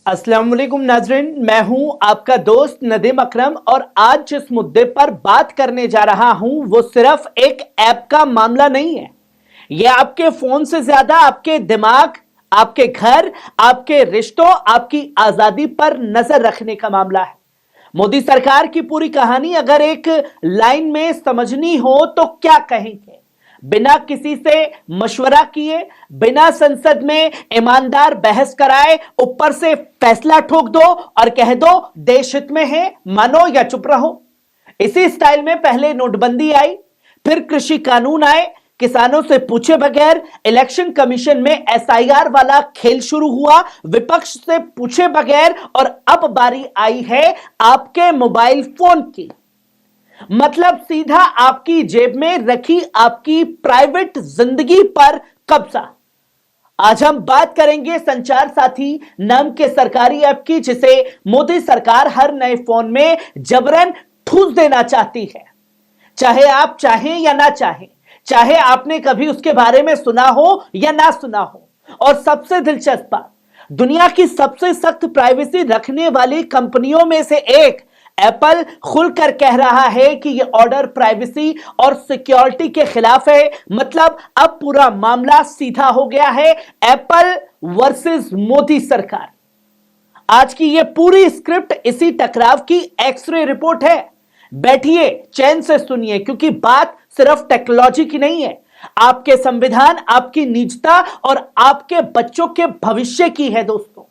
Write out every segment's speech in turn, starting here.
अस्सलाम वालेकुम नाज़रीन, मैं हूं आपका दोस्त नदीम अकरम और आज जिस मुद्दे पर बात करने जा रहा हूं वो सिर्फ एक ऐप का मामला नहीं है। यह आपके फोन से ज्यादा आपके दिमाग, आपके घर, आपके रिश्तों, आपकी आजादी पर नजर रखने का मामला है। मोदी सरकार की पूरी कहानी अगर एक लाइन में समझनी हो तो क्या कहेंगे? बिना किसी से मशवरा किए, बिना संसद में ईमानदार बहस कराए, ऊपर से फैसला ठोक दो और कह दो देश हित में है, मानो या चुप रहो। इसी स्टाइल में पहले नोटबंदी आई, फिर कृषि कानून आए, किसानों से पूछे बगैर इलेक्शन कमीशन में एसआईआर वाला खेल शुरू हुआ, विपक्ष से पूछे बगैर, और अब बारी आई है आपके मोबाइल फोन की। मतलब सीधा आपकी जेब में रखी आपकी प्राइवेट जिंदगी पर कब्जा। आज हम बात करेंगे संचार साथी नाम के सरकारी ऐप की, जिसे मोदी सरकार हर नए फोन में जबरन ठूस देना चाहती है। चाहे आप चाहें या ना चाहें, चाहे आपने कभी उसके बारे में सुना हो या ना सुना हो। और सबसे दिलचस्प बात, दुनिया की सबसे सख्त प्राइवेसी रखने वाली कंपनियों में से एक एप्पल खुलकर कह रहा है कि यह ऑर्डर प्राइवेसी और सिक्योरिटी के खिलाफ है। मतलब अब पूरा मामला सीधा हो गया है, एप्पल वर्सेस मोदी सरकार। आज की यह पूरी स्क्रिप्ट इसी टकराव की एक्सरे रिपोर्ट है। बैठिए, चैन से सुनिए, क्योंकि बात सिर्फ टेक्नोलॉजी की नहीं है, आपके संविधान, आपकी निजता और आपके बच्चों के भविष्य की है। दोस्तों,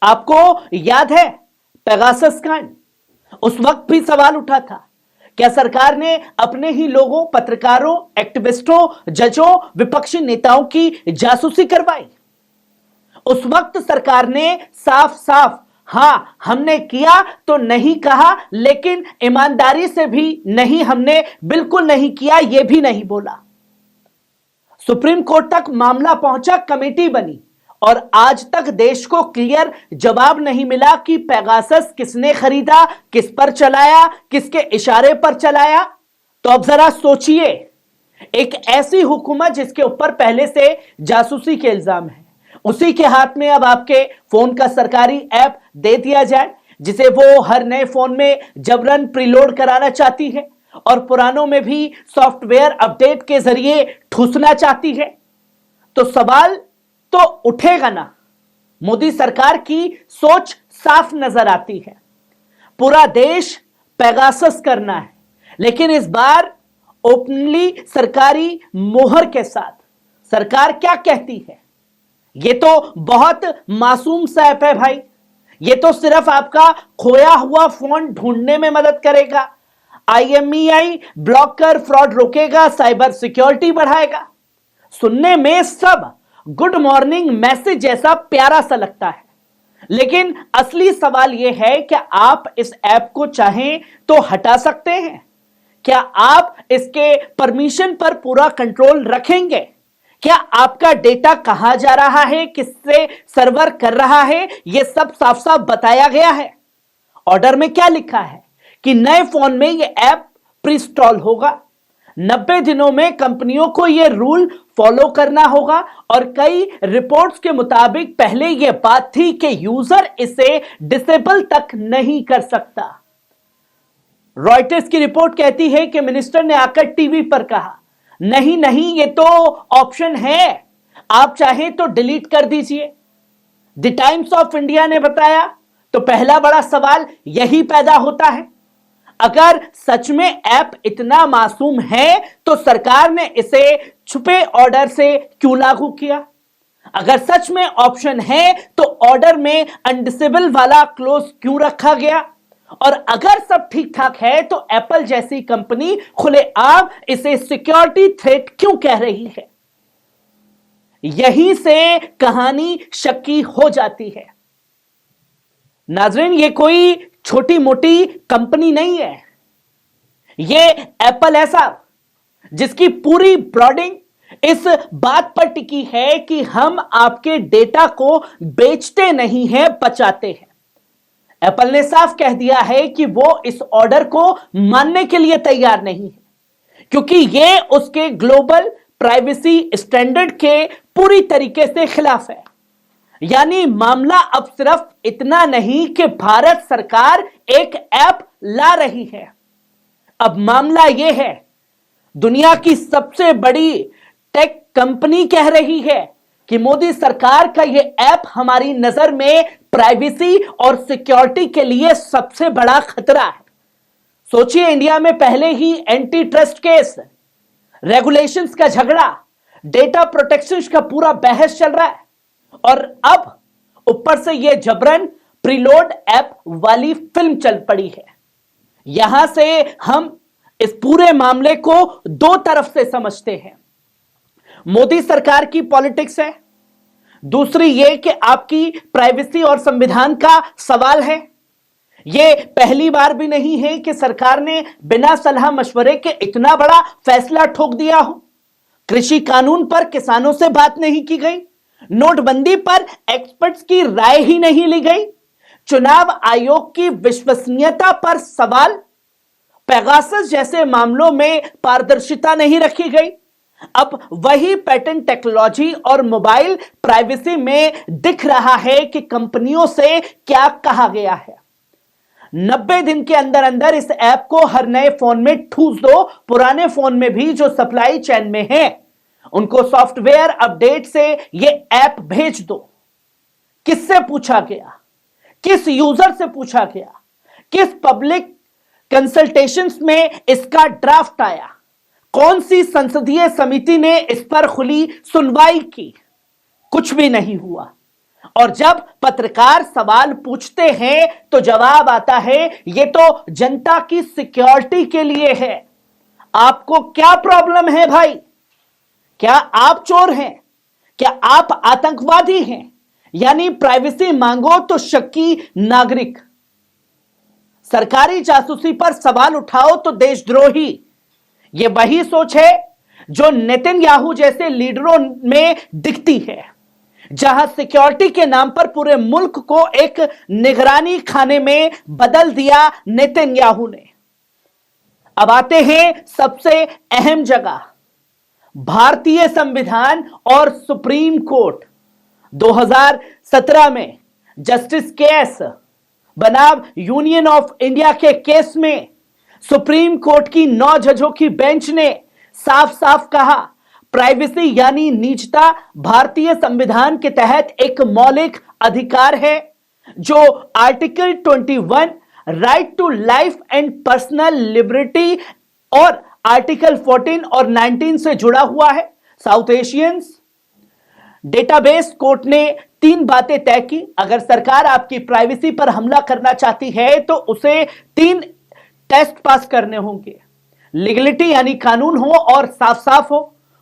आपको याद है पेगासस कांड? उस वक्त भी सवाल उठा था, क्या सरकार ने अपने ही लोगों, पत्रकारों, एक्टिविस्टों, जजों, विपक्षी नेताओं की जासूसी करवाई? उस वक्त सरकार ने साफ साफ हां हमने किया तो नहीं कहा, लेकिन ईमानदारी से भी नहीं, हमने बिल्कुल नहीं किया यह भी नहीं बोला। सुप्रीम कोर्ट तक मामला पहुंचा, कमेटी बनी, और आज तक देश को क्लियर जवाब नहीं मिला कि पेगासस किसने खरीदा, किस पर चलाया, किसके इशारे पर चलाया। तो अब जरा सोचिए, एक ऐसी हुकूमत जिसके ऊपर पहले से जासूसी के इल्जाम है, उसी के हाथ में अब आपके फोन का सरकारी ऐप दे दिया जाए, जिसे वो हर नए फोन में जबरन प्रीलोड कराना चाहती है और पुरानों में भी सॉफ्टवेयर अपडेट के जरिए ठूसना चाहती है। तो सवाल तो उठेगा ना। मोदी सरकार की सोच साफ नजर आती है, पूरा देश पेगासस करना है, लेकिन इस बार ओपनली सरकारी मोहर के साथ। सरकार क्या कहती है? यह तो बहुत मासूम सा ऐप है भाई, यह तो सिर्फ आपका खोया हुआ फोन ढूंढने में मदद करेगा, IMEI ब्लॉक कर फ्रॉड रोकेगा, साइबर सिक्योरिटी बढ़ाएगा। सुनने में सब गुड मॉर्निंग मैसेज जैसा प्यारा सा लगता है, लेकिन असली सवाल यह है, क्या आप इस ऐप को चाहें तो हटा सकते हैं? क्या आप इसके परमिशन पर पूरा कंट्रोल रखेंगे? क्या आपका डेटा कहां जा रहा है, किससे सर्वर कर रहा है, यह सब साफ साफ बताया गया है। ऑर्डर में क्या लिखा है कि नए फोन में यह ऐप प्रीइंस्टॉल होगा, 90 दिनों में कंपनियों को यह रूल फॉलो करना होगा, और कई रिपोर्ट्स के मुताबिक पहले यह बात थी कि यूजर इसे डिसेबल तक नहीं कर सकता। रॉयटर्स की रिपोर्ट कहती है कि मिनिस्टर ने आकर टीवी पर कहा, नहीं नहीं, यह तो ऑप्शन है, आप चाहें तो डिलीट कर दीजिए। द टाइम्स ऑफ इंडिया ने बताया। तो पहला बड़ा सवाल यही पैदा होता है, अगर सच में ऐप इतना मासूम है तो सरकार ने इसे छुपे ऑर्डर से क्यों लागू किया? अगर सच में ऑप्शन है तो ऑर्डर में अनडिसेबल वाला क्लोज क्यों रखा गया? और अगर सब ठीक ठाक है तो एप्पल जैसी कंपनी खुलेआम इसे सिक्योरिटी थ्रेट क्यों कह रही है? यहीं से कहानी शक्की हो जाती है। नाज़रीन, ये कोई छोटी मोटी कंपनी नहीं है, ये एप्पल ऐसा जिसकी पूरी ब्रांडिंग इस बात पर टिकी है कि हम आपके डेटा को बेचते नहीं हैं, बचाते हैं। एप्पल ने साफ कह दिया है कि वो इस ऑर्डर को मानने के लिए तैयार नहीं है, क्योंकि यह उसके ग्लोबल प्राइवेसी स्टैंडर्ड के पूरी तरीके से खिलाफ है। यानी मामला अब सिर्फ इतना नहीं कि भारत सरकार एक ऐप ला रही है, अब मामला यह है दुनिया की सबसे बड़ी टेक कंपनी कह रही है कि मोदी सरकार का यह ऐप हमारी नजर में प्राइवेसी और सिक्योरिटी के लिए सबसे बड़ा खतरा है। सोचिए, इंडिया में पहले ही एंटी ट्रस्ट केस, रेगुलेशंस का झगड़ा, डेटा प्रोटेक्शन का पूरा बहस चल रहा है और अब ऊपर से यह जबरन प्रीलोड ऐप वाली फिल्म चल पड़ी है। यहां से हम इस पूरे मामले को दो तरफ से समझते हैं। मोदी सरकार की पॉलिटिक्स है, दूसरी यह कि आपकी प्राइवेसी और संविधान का सवाल है। यह पहली बार भी नहीं है कि सरकार ने बिना सलाह मशवरे के इतना बड़ा फैसला ठोक दिया हो। कृषि कानून पर किसानों से बात नहीं की गई, नोटबंदी पर एक्सपर्ट्स की राय ही नहीं ली गई, चुनाव आयोग की विश्वसनीयता पर सवाल, पेगासस जैसे मामलों में पारदर्शिता नहीं रखी गई। अब वही पैटर्न टेक्नोलॉजी और मोबाइल प्राइवेसी में दिख रहा है कि कंपनियों से क्या कहा गया है। 90 दिन के अंदर अंदर इस ऐप को हर नए फोन में ठूस दो, पुराने फोन में भी जो सप्लाई चेन में है उनको सॉफ्टवेयर अपडेट से यह ऐप भेज दो। किससे पूछा गया, किस यूजर से पूछा गया, किस पब्लिक कंसल्टेशंस में इसका ड्राफ्ट आया, कौन सी संसदीय समिति ने इस पर खुली सुनवाई की? कुछ भी नहीं हुआ। और जब पत्रकार सवाल पूछते हैं तो जवाब आता है यह तो जनता की सिक्योरिटी के लिए है। आपको क्या प्रॉब्लम है भाई? क्या आप चोर हैं? क्या आप आतंकवादी हैं? यानी प्राइवेसी मांगो तो शक्की नागरिक, सरकारी जासूसी पर सवाल उठाओ तो देशद्रोही। यह वही सोच है जो नेतन्याहू जैसे लीडरों में दिखती है, जहां सिक्योरिटी के नाम पर पूरे मुल्क को एक निगरानी खाने में बदल दिया नेतन्याहू ने। अब आते हैं सबसे अहम जगह, भारतीय संविधान और सुप्रीम कोर्ट। 2017 में जस्टिस केएस बनाम यूनियन ऑफ इंडिया के केस में सुप्रीम कोर्ट की 9 जजों की बेंच ने साफ साफ कहा, प्राइवेसी यानी निजता भारतीय संविधान के तहत एक मौलिक अधिकार है जो article 21 right to life and personal liberty और आर्टिकल 14 और 19 से जुड़ा हुआ है। साउथ एशियंस डेटाबेस कोर्ट ने 3 बातें तय की। अगर सरकार आपकी प्राइवेसी पर हमला करना चाहती है तो उसे 3 टेस्ट पास करने होंगे। लीगलिटी यानी कानून हो और साफ साफ हो,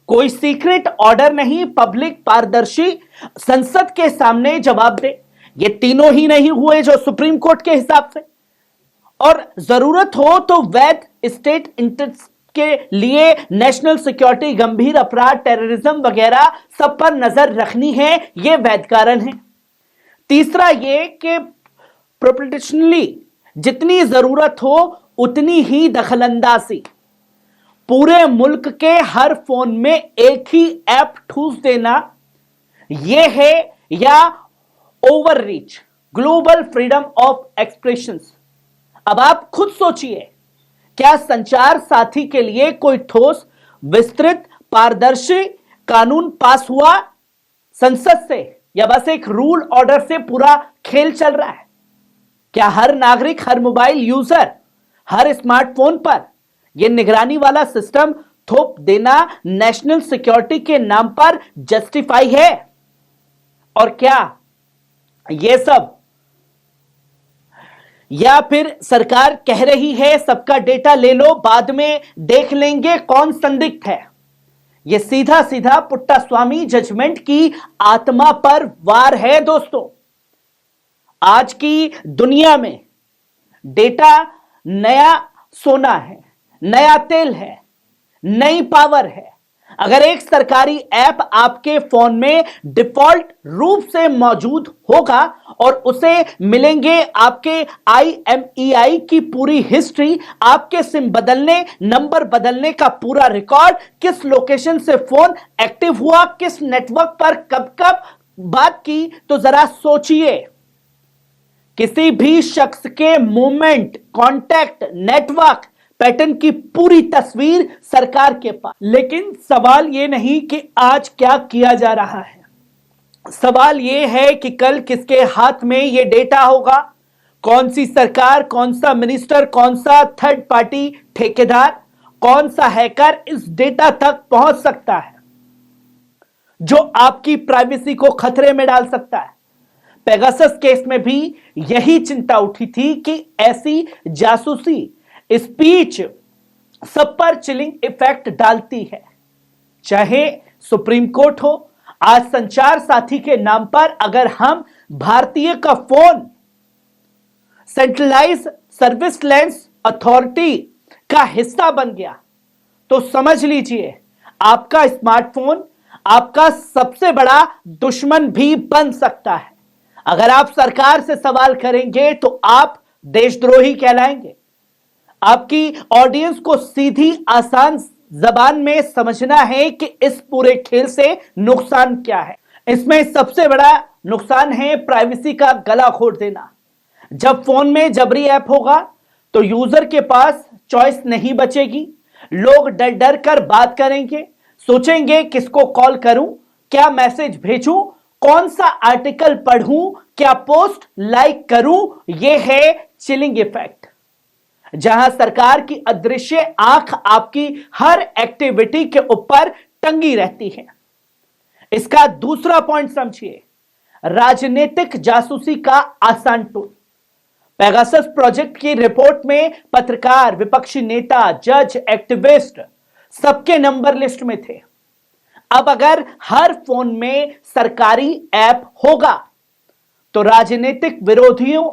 कोई सीक्रेट ऑर्डर नहीं, पब्लिक, पारदर्शी, संसद के सामने जवाब दे। ये तीनों ही नहीं हुए जो सुप्रीम कोर्ट के हिसाब से। और जरूरत हो तो वैध स्टेट इंटरेस्ट के लिए नेशनल सिक्योरिटी, गंभीर अपराध, टेररिज्म वगैरह सब पर नजर रखनी है, ये वैध कारण है। तीसरा ये कि प्रोपोर्शनली जितनी जरूरत हो उतनी ही दखलंदाजी, पूरे मुल्क के हर फोन में एक ही ऐप ठूस देना, यह है या overreach, global freedom of expressions. अब आप खुद सोचिए, क्या संचार साथी के लिए कोई ठोस, विस्तृत, पारदर्शी कानून पास हुआ संसद से, या बस एक रूल ऑर्डर से पूरा खेल चल रहा है? क्या हर नागरिक, हर मोबाइल यूजर, हर स्मार्टफोन पर यह निगरानी वाला सिस्टम थोप देना नेशनल सिक्योरिटी के नाम पर जस्टिफाई है? और क्या यह सब, या फिर सरकार कह रही है सबका डेटा ले लो, बाद में देख लेंगे कौन संदिग्ध है? यह सीधा सीधा पुट्टा स्वामी जजमेंट की आत्मा पर वार है दोस्तों। आज की दुनिया में डेटा नया सोना है, नया तेल है, नई पावर है। अगर एक सरकारी ऐप आपके फोन में डिफॉल्ट रूप से मौजूद होगा और उसे मिलेंगे आपके IMEI की पूरी हिस्ट्री, आपके सिम बदलने, नंबर बदलने का पूरा रिकॉर्ड, किस लोकेशन से फोन एक्टिव हुआ, किस नेटवर्क पर कब कब बात की तो जरा सोचिए, किसी भी शख्स के मूवमेंट, कांटेक्ट, नेटवर्क, पैटर्न की पूरी तस्वीर सरकार के पास। लेकिन सवाल यह नहीं कि आज क्या किया जा रहा है, सवाल यह है कि कल किसके हाथ में यह डेटा होगा, कौन सी सरकार, कौन सा मिनिस्टर, कौन सा थर्ड पार्टी ठेकेदार, कौन सा हैकर इस डेटा तक पहुंच सकता है जो आपकी प्राइवेसी को खतरे में डाल सकता है। पेगासस केस में भी यही चिंता उठी थी कि ऐसी जासूसी स्पीच सब पर चिलिंग इफेक्ट डालती है। चाहे सुप्रीम कोर्ट हो, आज संचार साथी के नाम पर अगर हम भारतीय का फोन सेंट्रलाइज सर्विलांस अथॉरिटी का हिस्सा बन गया तो समझ लीजिए आपका स्मार्टफोन आपका सबसे बड़ा दुश्मन भी बन सकता है। अगर आप सरकार से सवाल करेंगे तो आप देशद्रोही कहलाएंगे। आपकी ऑडियंस को सीधी आसान जबान में समझना है कि इस पूरे खेल से नुकसान क्या है। इसमें सबसे बड़ा नुकसान है प्राइवेसी का गला घोट देना। जब फोन में जबरी ऐप होगा तो यूजर के पास चॉइस नहीं बचेगी। लोग डर डर कर बात करेंगे, सोचेंगे किसको कॉल करूं, क्या मैसेज भेजूं, कौन सा आर्टिकल पढ़ूं, क्या पोस्ट लाइक करूं। यह है चिलिंग इफेक्ट, जहां सरकार की अदृश्य आंख आपकी हर एक्टिविटी के ऊपर टंगी रहती है। इसका दूसरा पॉइंट समझिए, राजनीतिक जासूसी का आसान टूल। पेगासस प्रोजेक्ट की रिपोर्ट में पत्रकार, विपक्षी नेता, जज, एक्टिविस्ट सबके नंबर लिस्ट में थे। अब अगर हर फोन में सरकारी ऐप होगा तो राजनीतिक विरोधियों,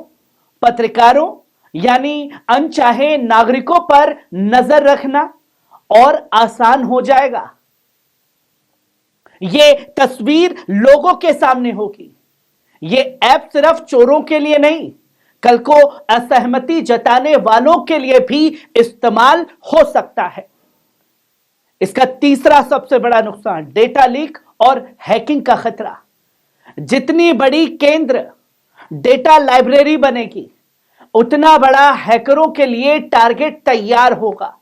पत्रकारों यानी अनचाहे नागरिकों पर नजर रखना और आसान हो जाएगा। यह तस्वीर लोगों के सामने होगी। यह ऐप सिर्फ चोरों के लिए नहीं, कल को असहमति जताने वालों के लिए भी इस्तेमाल हो सकता है। इसका तीसरा सबसे बड़ा नुकसान, डेटा लीक और हैकिंग का खतरा। जितनी बड़ी केंद्र डेटा लाइब्रेरी बनेगी उतना बड़ा हैकरों के लिए टारगेट तैयार होगा।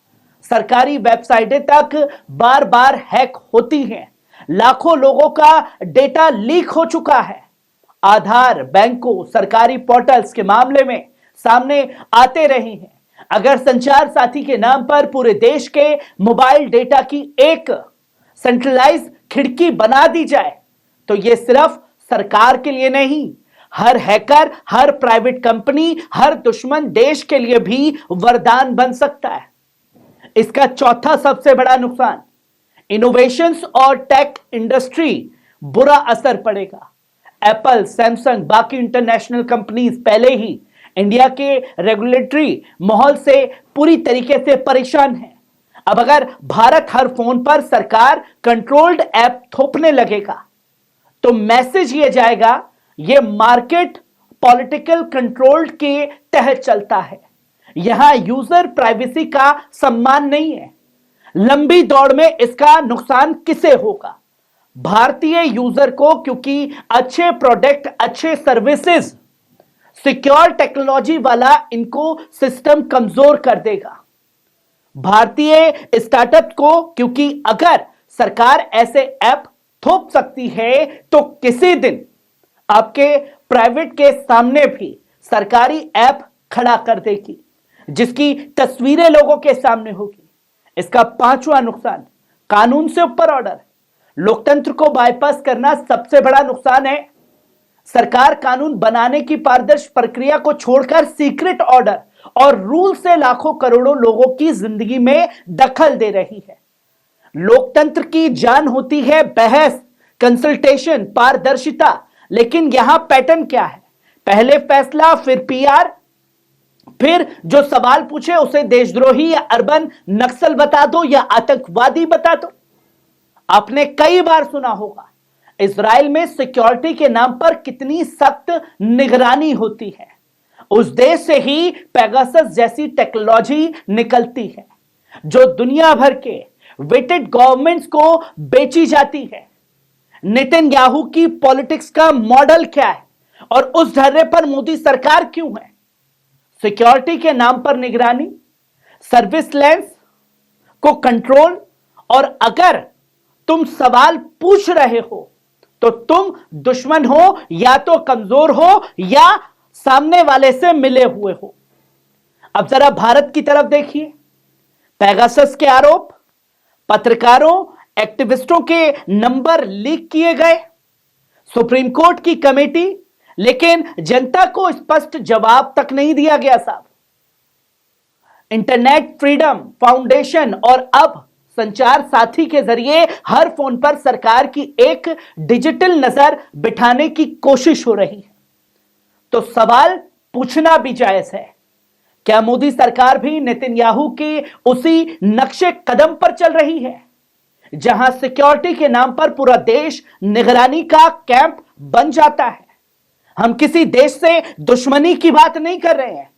सरकारी वेबसाइटें तक बार बार हैक होती हैं। लाखों लोगों का डेटा लीक हो चुका है। आधार, बैंकों, सरकारी पोर्टल्स के मामले में सामने आते रहे हैं। अगर संचार साथी के नाम पर पूरे देश के मोबाइल डेटा की एक सेंट्रलाइज खिड़की बना दी जाए तो यह सिर्फ सरकार के लिए नहीं, हर हैकर, हर प्राइवेट कंपनी, हर दुश्मन देश के लिए भी वरदान बन सकता है। इसका चौथा सबसे बड़ा नुकसान, इनोवेशंस और टेक इंडस्ट्री बुरा असर पड़ेगा। एप्पल, सैमसंग, बाकी इंटरनेशनल कंपनीज पहले ही इंडिया के रेगुलेटरी माहौल से पूरी तरीके से परेशान है। अब अगर भारत हर फोन पर सरकार कंट्रोल्ड ऐप थोपने लगेगा तो मैसेज ये जाएगा, ये मार्केट पॉलिटिकल कंट्रोल के तहत चलता है। यहां यूजर प्राइवेसी का सम्मान नहीं है। लंबी दौड़ में इसका नुकसान किसे होगा? भारतीय यूजर को, क्योंकि अच्छे प्रोडक्ट, अच्छे सर्विसेज, सिक्योर टेक्नोलॉजी वाला इनको सिस्टम कमजोर कर देगा। भारतीय स्टार्टअप को, क्योंकि अगर सरकार ऐसे ऐप थोप सकती है तो किसी दिन आपके प्राइवेट के सामने भी सरकारी ऐप खड़ा कर देगी जिसकी तस्वीरें लोगों के सामने होगी। इसका पांचवा नुकसान, कानून से ऊपर ऑर्डर। लोकतंत्र को बाईपास करना सबसे बड़ा नुकसान है। सरकार कानून बनाने की पारदर्शी प्रक्रिया को छोड़कर सीक्रेट ऑर्डर और रूल से लाखों करोड़ों लोगों की जिंदगी में दखल दे रही है। लोकतंत्र की जान होती है बहस, कंसल्टेशन, पारदर्शिता। लेकिन यहां पैटर्न क्या है? पहले फैसला, फिर पीआर, फिर जो सवाल पूछे उसे देशद्रोही या अर्बन नक्सल बता दो या आतंकवादी बता दो। आपने कई बार सुना होगा इजराइल में सिक्योरिटी के नाम पर कितनी सख्त निगरानी होती है। उस देश से ही पेगासस जैसी टेक्नोलॉजी निकलती है जो दुनिया भर के वेटेड गवर्नमेंट्स को बेची जाती है। नेतन्याहू की पॉलिटिक्स का मॉडल क्या है और उस ढर्रे पर मोदी सरकार क्यों है? सिक्योरिटी के नाम पर निगरानी, सर्विसलेंस को कंट्रोल, और अगर तुम सवाल पूछ रहे हो तो तुम दुश्मन हो, या तो कमजोर हो या सामने वाले से मिले हुए हो। अब जरा भारत की तरफ देखिए। पेगासस के आरोप, पत्रकारों, एक्टिविस्टों के नंबर लीक किए गए, सुप्रीम कोर्ट की कमेटी, लेकिन जनता को स्पष्ट जवाब तक नहीं दिया गया साहब। इंटरनेट फ्रीडम फाउंडेशन और अब संचार साथी के जरिए हर फोन पर सरकार की एक डिजिटल नजर बिठाने की कोशिश हो रही है। तो सवाल पूछना भी जायज है, क्या मोदी सरकार भी नेतन्याहू के उसी नक्शे कदम पर चल रही है, जहां सिक्योरिटी के नाम पर पूरा देश निगरानी का कैंप बन जाता है? हम किसी देश से दुश्मनी की बात नहीं कर रहे हैं,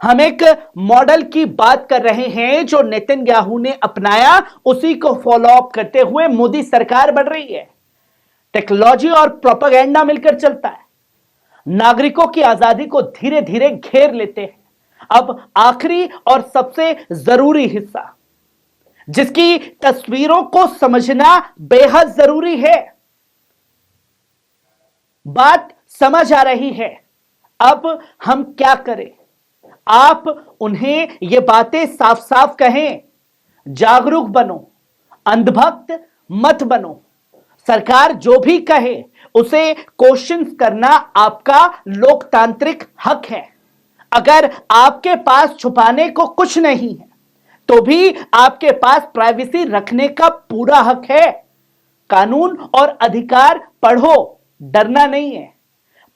हम एक मॉडल की बात कर रहे हैं जो नेतन्याहू ने अपनाया, उसी को फॉलो अप करते हुए मोदी सरकार बढ़ रही है। टेक्नोलॉजी और प्रोपेगेंडा मिलकर चलता है, नागरिकों की आजादी को धीरे धीरे घेर लेते हैं। अब आखिरी और सबसे जरूरी हिस्सा, जिसकी तस्वीरों को समझना बेहद जरूरी है। बात समझ आ रही है, अब हम क्या करें? आप उन्हें ये बातें साफ साफ कहें, जागरूक बनो, अंधभक्त मत बनो। सरकार जो भी कहे उसे क्वेश्चन करना आपका लोकतांत्रिक हक है। अगर आपके पास छुपाने को कुछ नहीं है तो भी आपके पास प्राइवेसी रखने का पूरा हक है। कानून और अधिकार पढ़ो, डरना नहीं है।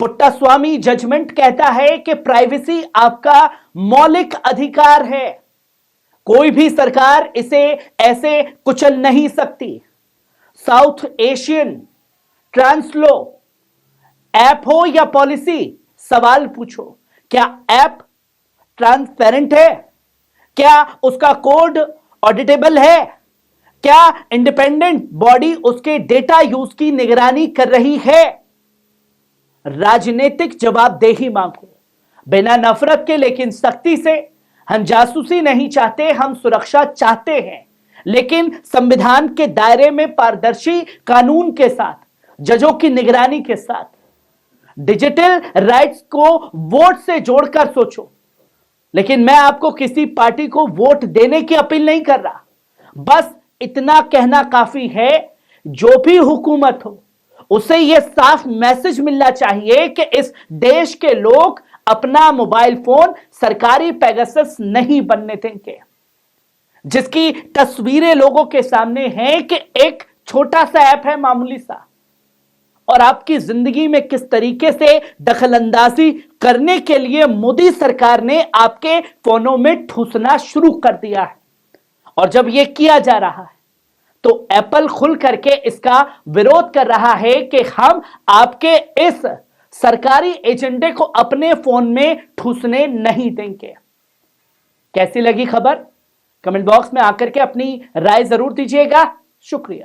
पुट्टास्वामी जजमेंट कहता है कि प्राइवेसी आपका मौलिक अधिकार है, कोई भी सरकार इसे ऐसे कुचल नहीं सकती। साउथ एशियन ट्रांसलो ऐप हो या पॉलिसी, सवाल पूछो, क्या ऐप ट्रांसपेरेंट है? क्या उसका कोड ऑडिटेबल है? क्या इंडिपेंडेंट बॉडी उसके डेटा यूज की निगरानी कर रही है? राजनीतिक जवाबदेही मांगो, बिना नफरत के लेकिन सख्ती से। हम जासूसी नहीं चाहते, हम सुरक्षा चाहते हैं, लेकिन संविधान के दायरे में, पारदर्शी कानून के साथ, जजों की निगरानी के साथ। डिजिटल राइट्स को वोट से जोड़कर सोचो। लेकिन मैं आपको किसी पार्टी को वोट देने की अपील नहीं कर रहा, बस इतना कहना काफी है, जो भी हुकूमत हो उसे यह साफ मैसेज मिलना चाहिए कि इस देश के लोग अपना मोबाइल फोन सरकारी पेगासस नहीं बनने देंगे, जिसकी तस्वीरें लोगों के सामने हैं कि एक छोटा सा ऐप है, मामूली सा, और आपकी जिंदगी में किस तरीके से दखलंदाजी करने के लिए मोदी सरकार ने आपके फोनों में ठूसना शुरू कर दिया है। और जब यह किया जा रहा है तो एप्पल खुल करके इसका विरोध कर रहा है कि हम आपके इस सरकारी एजेंडे को अपने फोन में ठूसने नहीं देंगे। कैसी लगी खबर? कमेंट बॉक्स में आकर के अपनी राय जरूर दीजिएगा। शुक्रिया।